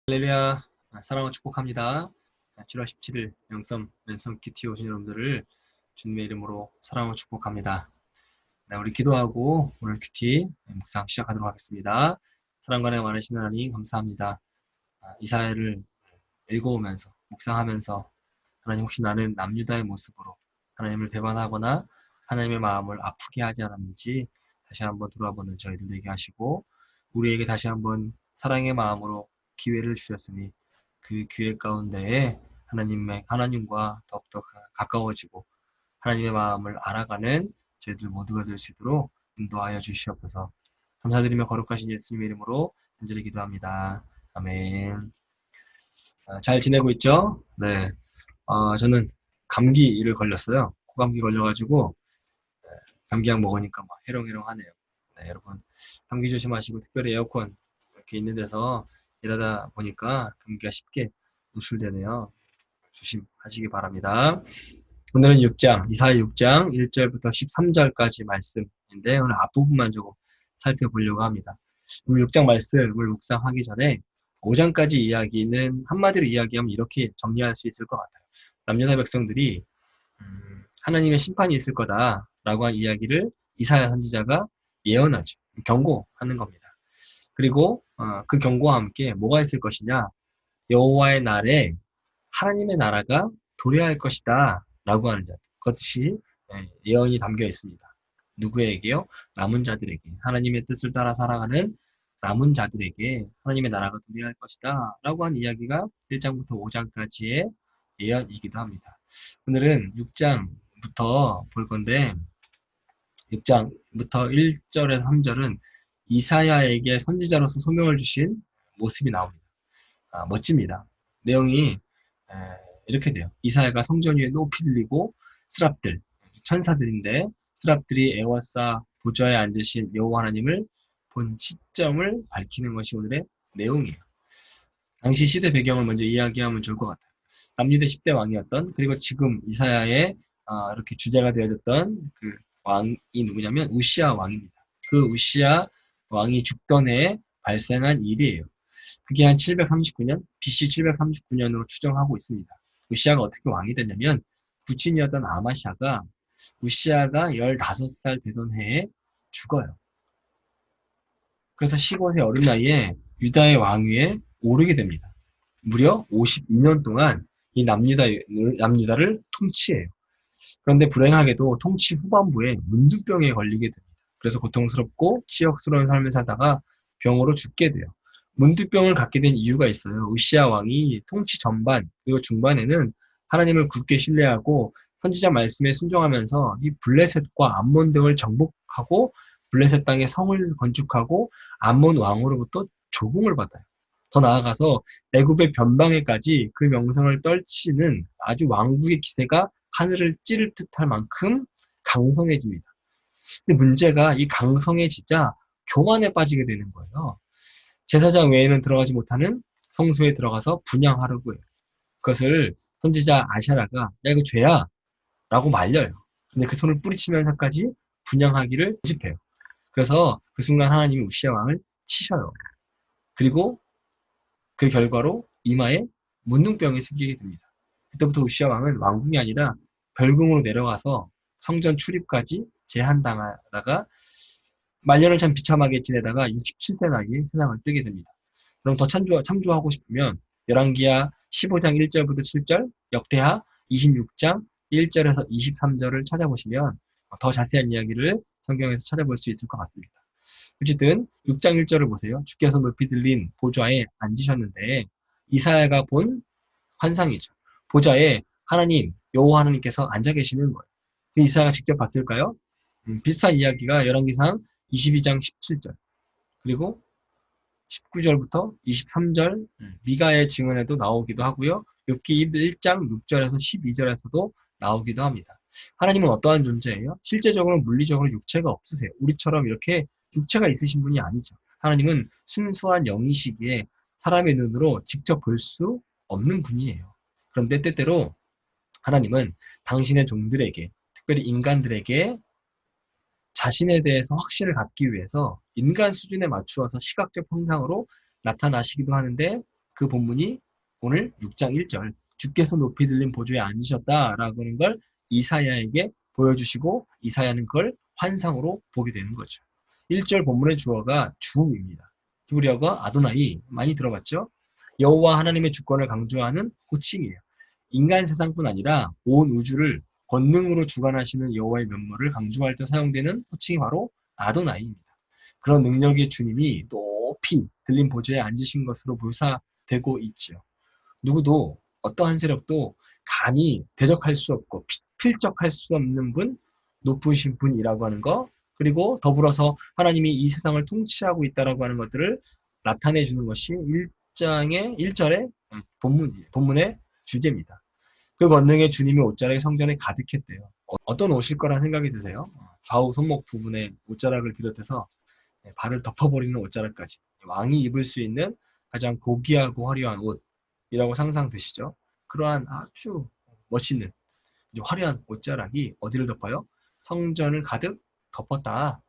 할렐루야, 사랑을 축복합니다. 7월 17일 영성 랜선 키티 오신 여러분들을 주님의 이름으로 사랑을 축복합니다. 네, 우리 기도하고 오늘 큐티 묵상 시작하도록 하겠습니다. 사랑과 내 많으신 하나님 감사합니다. 이사야를 읽어오면서 묵상하면서 하나님, 혹시 나는 남유다의 모습으로 하나님을 배반하거나 하나님의 마음을 아프게 하지 않았는지 다시 한번 돌아보는 저희들 되게 하시고, 우리에게 다시 한번 사랑의 마음으로 기회를 주셨으니 그 기회 가운데에 하나님과 더욱더 가까워지고 하나님의 마음을 알아가는 저희들 모두가 될 수 있도록 인도하여 주시옵소서. 감사드리며 거룩하신 예수님의 이름으로 간절히 기도합니다. 아멘. 잘 지내고 있죠? 네. 저는 감기를 걸렸어요. 코감기 걸려가지고 감기약 먹으니까 막 해롱해롱하네요. 네, 여러분 감기 조심하시고, 특별히 에어컨 이렇게 있는 데서 일하다 보니까 감기가 쉽게 노출되네요. 조심하시기 바랍니다. 오늘은 이사야 6장 1절부터 13절까지 말씀인데, 오늘 앞부분만 조금 살펴보려고 합니다. 오늘 6장 말씀을 묵상하기 전에 5장까지 이야기는 한마디로 이야기하면 이렇게 정리할 수 있을 것 같아요. 남유다 백성들이 하나님의 심판이 있을 거다라고 한 이야기를 이사야 선지자가 예언하죠. 경고하는 겁니다. 그리고 그 경고와 함께 뭐가 있을 것이냐, 여호와의 날에 하나님의 나라가 도래할 것이다 라고 하는 자, 그것이 예언이 담겨 있습니다. 누구에게요? 남은 자들에게, 하나님의 뜻을 따라 살아가는 남은 자들에게 하나님의 나라가 도래할 것이다 라고 하는 이야기가 1장부터 5장까지의 예언이기도 합니다. 오늘은 6장부터 볼 건데, 6장부터 1절에서 3절은 이사야에게 선지자로서 소명을 주신 모습이 나옵니다. 멋집니다. 내용이 이렇게 돼요. 이사야가 성전 위에 높이 들리고 스랍들, 천사들인데 스랍들이 에워싸 보좌에 앉으신 여호와 하나님을 본 시점을 밝히는 것이 오늘의 내용이에요. 당시 시대 배경을 먼저 이야기하면 좋을 것 같아요. 남유대 10대 왕이었던, 그리고 지금 이사야의 이렇게 주제가 되어졌던 그 왕이 누구냐면 우시아 왕입니다. 그 우시아 왕이 죽던 해에 발생한 일이에요. 그게 한 739년, BC 739년으로 추정하고 있습니다. 우시아가 어떻게 왕이 됐냐면, 부친이었던 아마샤가 우시아가 15살 되던 해에 죽어요. 그래서 15세 어린 나이에 유다의 왕위에 오르게 됩니다. 무려 52년 동안 이 남유다를 통치해요. 그런데 불행하게도 통치 후반부에 문둥병에 걸리게 됩니다. 그래서 고통스럽고 치욕스러운 삶을 살다가 병으로 죽게 돼요. 문둥병을 갖게 된 이유가 있어요. 우시아 왕이 통치 전반 그리고 중반에는 하나님을 굳게 신뢰하고 선지자 말씀에 순종하면서 이 블레셋과 암몬 등을 정복하고 블레셋 땅에 성을 건축하고 암몬 왕으로부터 조공을 받아요. 더 나아가서 애굽의 변방에까지 그 명성을 떨치는 아주 왕국의 기세가 하늘을 찌를 듯할 만큼 강성해집니다. 근데 문제가 이 강성해지자 교만에 빠지게 되는 거예요. 제사장 외에는 들어가지 못하는 성소에 들어가서 분향하려고 해요. 그것을 선지자 아샤라가 야 이거 죄야 라고 말려요. 근데 그 손을 뿌리치면서까지 분향하기를 고집해요. 그래서 그 순간 하나님이 우시아 왕을 치셔요. 그리고 그 결과로 이마에 문둥병이 생기게 됩니다. 그때부터 우시아 왕은 왕궁이 아니라 별궁으로 내려가서 성전 출입까지 제한당하다가 말년을 참 비참하게 지내다가 67세 나이에 세상을 뜨게 됩니다. 그럼 더 참조하고 싶으면 열왕기하 15장 1절부터 7절, 역대하 26장 1절에서 23절을 찾아보시면 더 자세한 이야기를 성경에서 찾아볼 수 있을 것 같습니다. 어쨌든 6장 1절을 보세요. 주께서 높이 들린 보좌에 앉으셨는데, 이사야가 본 환상이죠. 보좌에 하나님, 여호와 하나님께서 앉아 계시는 거예요. 이사야가 직접 봤을까요? 비슷한 이야기가 열왕기상 22장 17절 그리고 19절부터 23절 미가의 증언에도 나오기도 하고요. 욥기 1장 6절에서 12절에서도 나오기도 합니다. 하나님은 어떠한 존재예요? 실제적으로 물리적으로 육체가 없으세요. 우리처럼 이렇게 육체가 있으신 분이 아니죠. 하나님은 순수한 영이시기에 사람의 눈으로 직접 볼 수 없는 분이에요. 그런데 때때로 하나님은 당신의 종들에게, 특별히 인간들에게 자신에 대해서 확신을 갖기 위해서 인간 수준에 맞추어서 시각적 형상으로 나타나시기도 하는데, 그 본문이 오늘 6장 1절 주께서 높이 들린 보좌에 앉으셨다라고 하는 걸 이사야에게 보여주시고 이사야는 그걸 환상으로 보게 되는 거죠. 1절 본문의 주어가 주입니다. 히브리어가 아도나이 많이 들어봤죠? 여호와 하나님의 주권을 강조하는 호칭이에요. 인간 세상뿐 아니라 온 우주를 권능으로 주관하시는 여호와의 면모를 강조할 때 사용되는 호칭이 바로 아도나이입니다. 그런 능력의 주님이 높이 들린 보좌에 앉으신 것으로 묘사되고 있죠. 누구도 어떠한 세력도 감히 대적할 수 없고 필적할 수 없는 분, 높으신 분이라고 하는 거, 그리고 더불어서 하나님이 이 세상을 통치하고 있다라고 하는 것들을 나타내 주는 것이 1장의 1절의 본문의 주제입니다. 그 권능의 주님의 옷자락이 성전에 가득했대요. 어떤 옷일 거란 생각이 드세요? 좌우 손목 부분에 옷자락을 비롯해서 발을 덮어버리는 옷자락까지 왕이 입을 수 있는 가장 고귀하고 화려한 옷이라고 상상되시죠? 그러한 아주 멋있는 화려한 옷자락이 어디를 덮어요? 성전을 가득 덮었다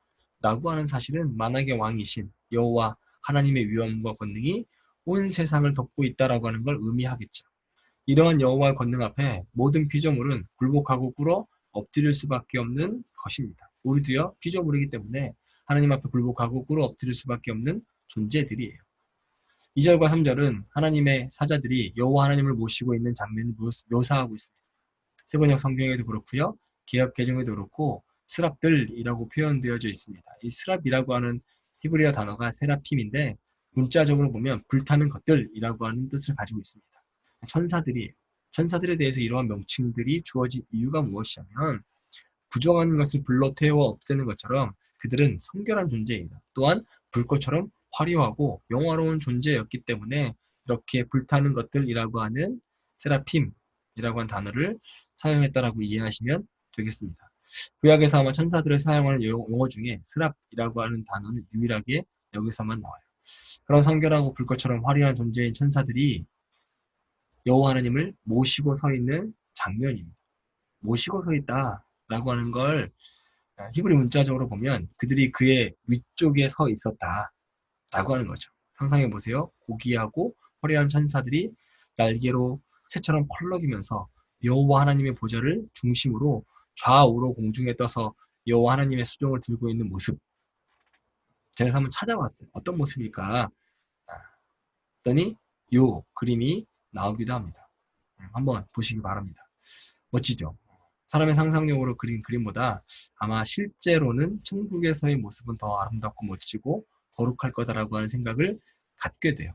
라고 하는 사실은 만악의 왕이신 여호와 하나님의 위엄과 권능이 온 세상을 덮고 있다라고 하는 걸 의미하겠죠. 이러한 여호와의 권능 앞에 모든 피조물은 굴복하고 꿇어 엎드릴 수밖에 없는 것입니다. 우리도요, 피조물이기 때문에 하나님 앞에 굴복하고 꿇어 엎드릴 수밖에 없는 존재들이에요. 2절과 3절은 하나님의 사자들이 여호와 하나님을 모시고 있는 장면을 묘사하고 있습니다. 세번역 성경에도 그렇고요. 개역 개정에도 그렇고 스랍들이라고 표현되어져 있습니다. 이 스랍이라고 하는 히브리어 단어가 세라핌인데 문자적으로 보면 불타는 것들이라고 하는 뜻을 가지고 있습니다. 천사들에 대해서 이러한 명칭들이 주어진 이유가 무엇이냐면 부정한 것을 불러 태워 없애는 것처럼 그들은 성결한 존재이다. 또한 불꽃처럼 화려하고 영화로운 존재였기 때문에 이렇게 불타는 것들이라고 하는 세라핌이라고 하는 단어를 사용했다라고 이해하시면 되겠습니다. 구약에서 아마 천사들을 사용하는 용어 중에 스랍이라고 하는 단어는 유일하게 여기서만 나와요. 그런 성결하고 불꽃처럼 화려한 존재인 천사들이 여호와 하나님을 모시고 서 있는 장면입니다. 모시고 서 있다라고 하는 걸 히브리 문자적으로 보면 그들이 그의 위쪽에 서 있었다라고 하는 거죠. 상상해 보세요. 고귀하고 화려한 천사들이 날개로 새처럼 펄럭이면서 여호와 하나님의 보좌를 중심으로 좌우로 공중에 떠서 여호와 하나님의 수종을 들고 있는 모습. 제가 한번 찾아봤어요. 어떤 모습일까? 했더니 요 그림이 나오기도 합니다. 한번 보시기 바랍니다. 멋지죠? 사람의 상상력으로 그린 그림보다 아마 실제로는 천국에서의 모습은 더 아름답고 멋지고 거룩할 거다라고 하는 생각을 갖게 돼요.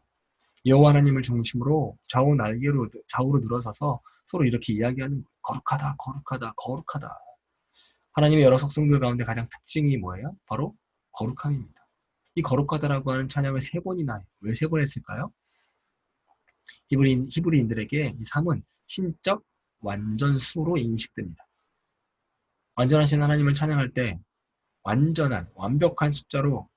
여호와 하나님을 중심으로 좌우로 늘어서서 서로 이렇게 이야기하는 거예요. 거룩하다, 거룩하다, 거룩하다. 하나님의 여러 속성들 가운데 가장 특징이 뭐예요? 바로 거룩함입니다. 이 거룩하다라고 하는 찬양을 3번이나 해요. 왜 3번 했을까요? 히브리인들에게 이 3은 신적 완전수로 인식됩니다. 완전하신 하나님을 찬양할 때 완전한, 완벽한 숫자로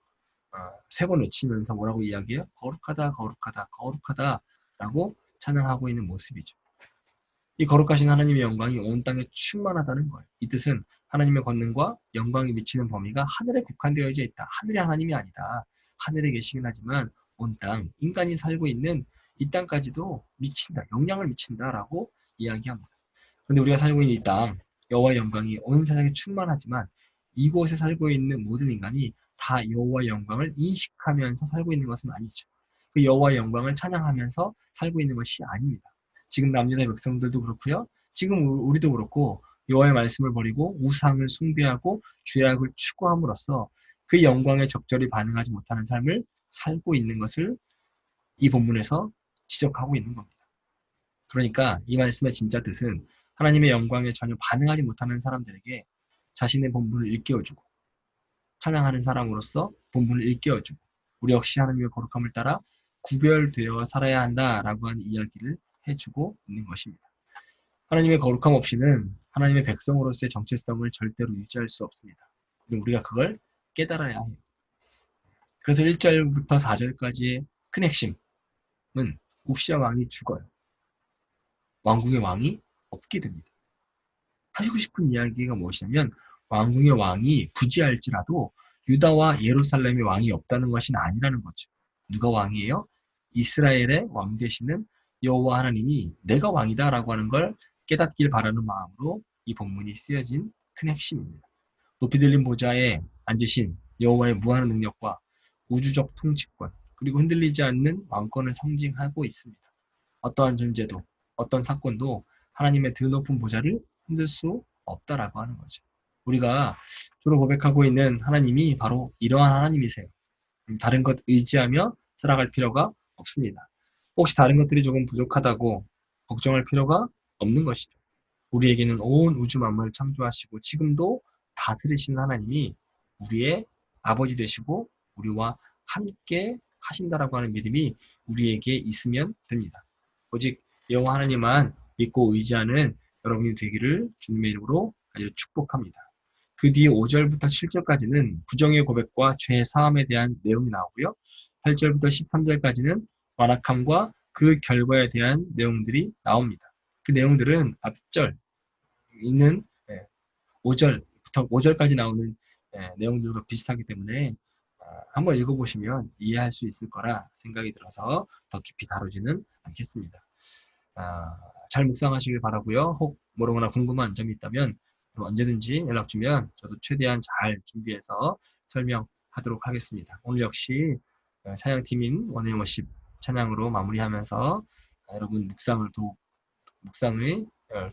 3번 외치면서 뭐라고 이야기해요? 거룩하다, 거룩하다, 거룩하다 라고 찬양하고 있는 모습이죠. 이 거룩하신 하나님의 영광이 온 땅에 충만하다는 거예요. 이 뜻은 하나님의 권능과 영광이 미치는 범위가 하늘에 국한되어져 있다. 하늘의 하나님이 아니다. 하늘에 계시긴 하지만 온 땅, 인간이 살고 있는 이 땅까지도 미친다. 영향을 미친다라고 이야기합니다. 그런데 우리가 살고 있는 이 땅, 여호와의 영광이 온 세상에 충만하지만 이곳에 살고 있는 모든 인간이 다 여호와의 영광을 인식하면서 살고 있는 것은 아니죠. 그 여호와의 영광을 찬양하면서 살고 있는 것이 아닙니다. 지금 남유다의 백성들도 그렇고요. 지금 우리도 그렇고 여호와의 말씀을 버리고 우상을 숭배하고 죄악을 추구함으로써 그 영광에 적절히 반응하지 못하는 삶을 살고 있는 것을 이 본문에서 지적하고 있는 겁니다. 그러니까 이 말씀의 진짜 뜻은 하나님의 영광에 전혀 반응하지 못하는 사람들에게 자신의 본분을 일깨워주고 찬양하는 사람으로서 본분을 일깨워주고 우리 역시 하나님의 거룩함을 따라 구별되어 살아야 한다라고 하는 이야기를 해주고 있는 것입니다. 하나님의 거룩함 없이는 하나님의 백성으로서의 정체성을 절대로 유지할 수 없습니다. 우리가 그걸 깨달아야 해요. 그래서 1절부터 4절까지의 큰 핵심은 우시아 왕이 죽어요. 왕궁의 왕이 없게 됩니다. 하시고 싶은 이야기가 무엇이냐면 왕궁의 왕이 부지할지라도 유다와 예루살렘의 왕이 없다는 것이 아니라는 거죠. 누가 왕이에요? 이스라엘의 왕 되시는 여호와 하나님이 내가 왕이다라고 하는 걸 깨닫길 바라는 마음으로 이 본문이 쓰여진 큰 핵심입니다. 높이 들린 보좌에 앉으신 여호와의 무한한 능력과 우주적 통치권, 그리고 흔들리지 않는 왕권을 상징하고 있습니다. 어떠한 존재도, 어떤 사건도 하나님의 드높은 보좌를 흔들 수 없다라고 하는 거죠. 우리가 주로 고백하고 있는 하나님이 바로 이러한 하나님이세요. 다른 것 의지하며 살아갈 필요가 없습니다. 혹시 다른 것들이 조금 부족하다고 걱정할 필요가 없는 것이죠. 우리에게는 온 우주 만물을 창조하시고 지금도 다스리시는 하나님이 우리의 아버지 되시고 우리와 함께 하신다라고 하는 믿음이 우리에게 있으면 됩니다. 오직 여호와 하나님만 믿고 의지하는 여러분이 되기를 주님의 이름으로 아주 축복합니다. 그 뒤에 5절부터 7절까지는 부정의 고백과 죄의 사함에 대한 내용이 나오고요. 8절부터 13절까지는 완악함과 그 결과에 대한 내용들이 나옵니다. 그 내용들은 앞절 있는 5절부터 5절까지 나오는 내용들로 비슷하기 때문에 한번 읽어보시면 이해할 수 있을 거라 생각이 들어서 더 깊이 다루지는 않겠습니다. 잘 묵상하시길 바라고요. 혹 모르거나 궁금한 점이 있다면 언제든지 연락 주면 저도 최대한 잘 준비해서 설명하도록 하겠습니다. 오늘 역시 찬양팀인 원앤워십 찬양으로 마무리하면서 여러분 묵상을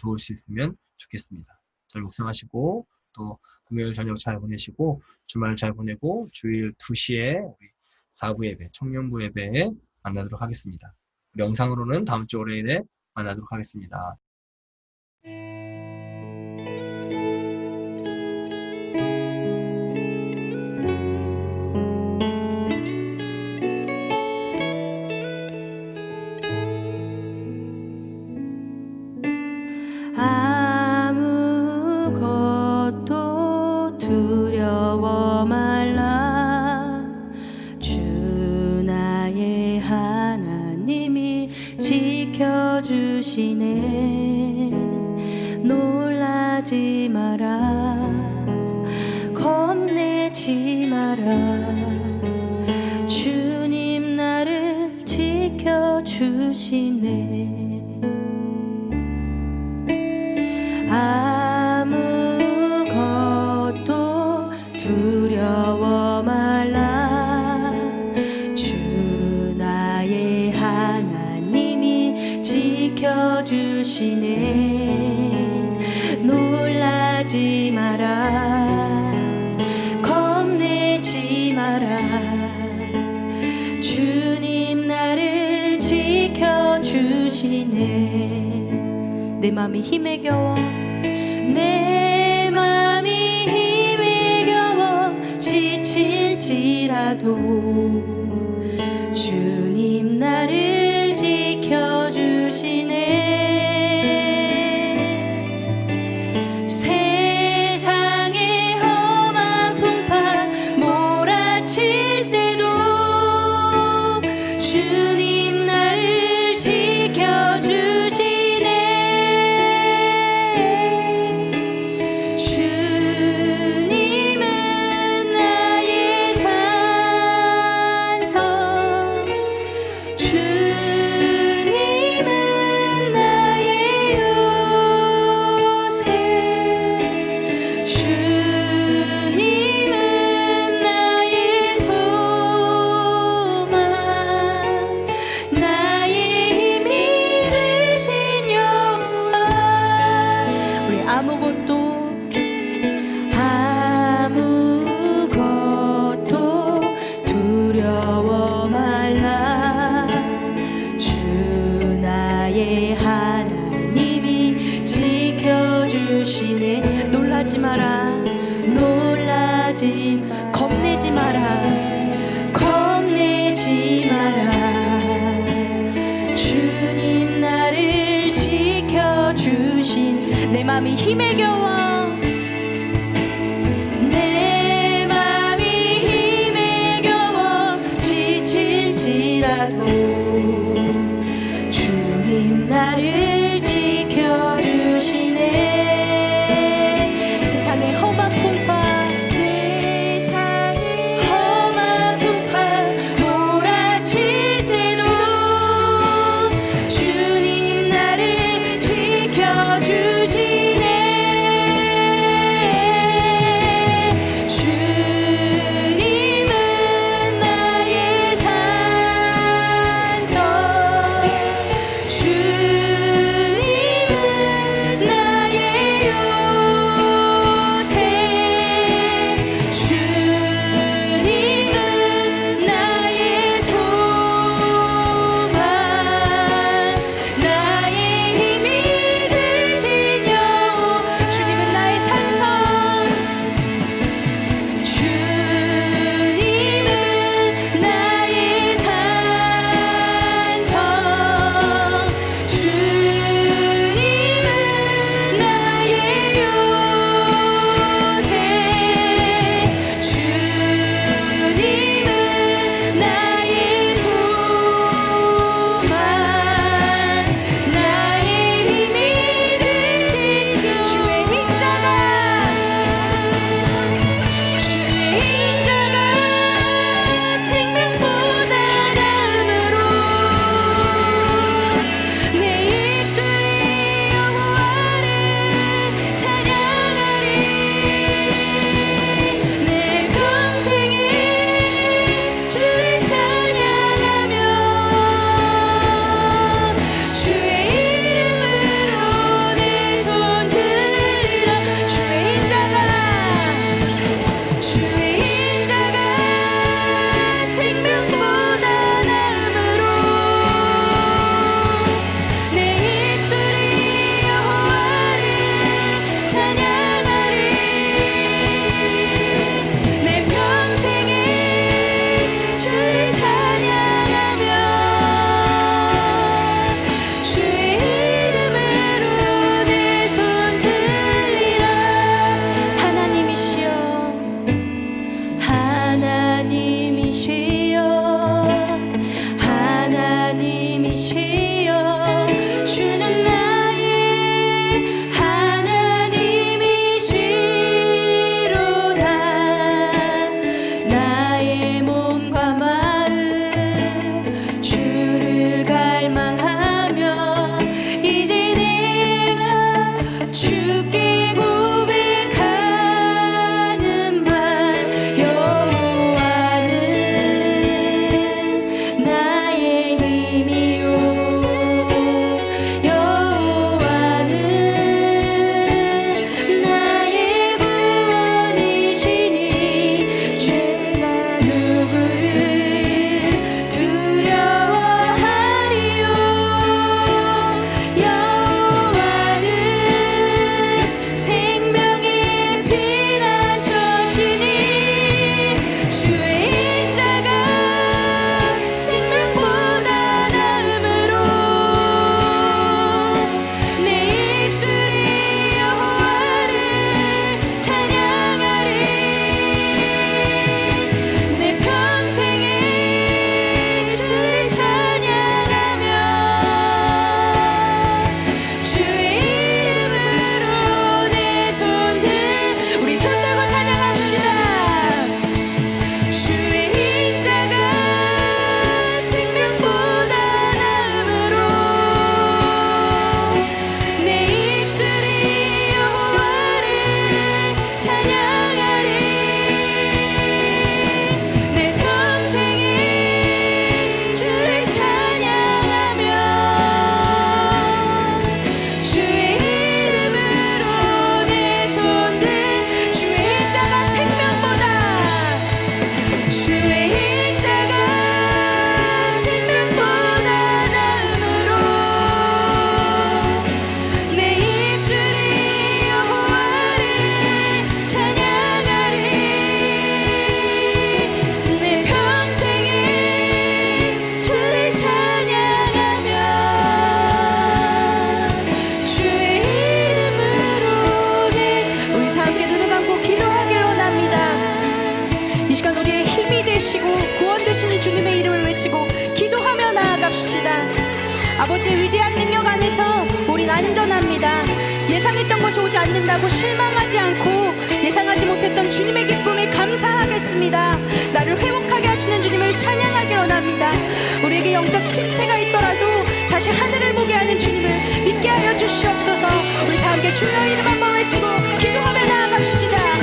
도울 수 있으면 좋겠습니다. 잘 묵상하시고 또 금요일 저녁 잘 보내시고 주말 잘 보내고 주일 2시에 우리 4부 예배, 청년부 예배에 만나도록 하겠습니다. 우리 영상으로는 다음 주 월요일에 만나도록 하겠습니다. 아무것도 두려워 말라. 주 나의 하나님이 지켜주시네. 놀라지 마라. 겁내지 마라. 주님 나를 지켜주시네. 아무것도 두려워 말라. 주 나의 하나님이 지켜주시네. 놀라지 마라. 겁내지 마라. 주님 나를 지켜주시네. 내 맘이 힘에 겨워 내 맘이 힘에 겨워 지칠지라도 주님 나를 지켜주시네. 세상의 험한 풍파 몰아칠 때도 주님 나를 지켜주시네. 주님은 나의 산성, 주님은 나의 요새, 주님은 나의 소망, 나의 힘이 되신 여호와. 우리 아무것도 두려워 말라. 주 나의 하나님이 지켜주시네. 놀라지 마라. 놀라지 마라. 겁내지 마라. 겁내지 마라. 주님 나를 지켜주신 내 맘이 힘에 겨워 내 맘이 힘에 겨워 지칠지라도 주님 나를 지켜주시네. 세상의 험한 풍파 몰아칠 때도 이시여 주는 나의 하나님이시로다. 나의 몸과 마음 주를 갈망하며 이제 내가 주께 고백하는 말 여호와는 나의 힘이요 여호와는 나의 구원이시니 죄가 누구를 두려워하리요. 여호와는 생명의 피난처시니 주의 인자가 생명보다 나음으로 내 입술이 여호와를 찬양하리. 내 평생에 주를 찬양하며 주의 이름으로 내 손들 우리 손 들고 찬양합시다. 주의 인자가 생명보다 나음으로 내 입술이 여호와를 찬양하리. 내 평생에 주를 찬양하며 주의 이름으로 내 손들 주의 인자가 생명보다 주의 인자가 생명보다 나음으로 내 입술이 여호와를 찬양하리. 내 평생에 주를 찬양하며 주의 이름으로 우리 다 함께 눈을 감고 기도하길 원합니다. 이 시간 우리의 힘이 되시고 구원 되시는 주님의 이름을 외치고 기도하며 나아갑시다. 아버지의 위대한 능력 안에서 우린 안전합니다. 예상했던 것이 오지 않는다고 실망하지 않고 예상하지 못했던 주님의 기쁨에 감사하겠습니다. 나를 회복하게 하시는 주님을 찬양하길 원합니다. 우리에게 영적 침체가 있더라도 다시 하늘을 보게 하는 주님을 믿게 하여 주시옵소서. 우리 다 함께 주의 이름 한번 외치고 기도하며 나아갑시다.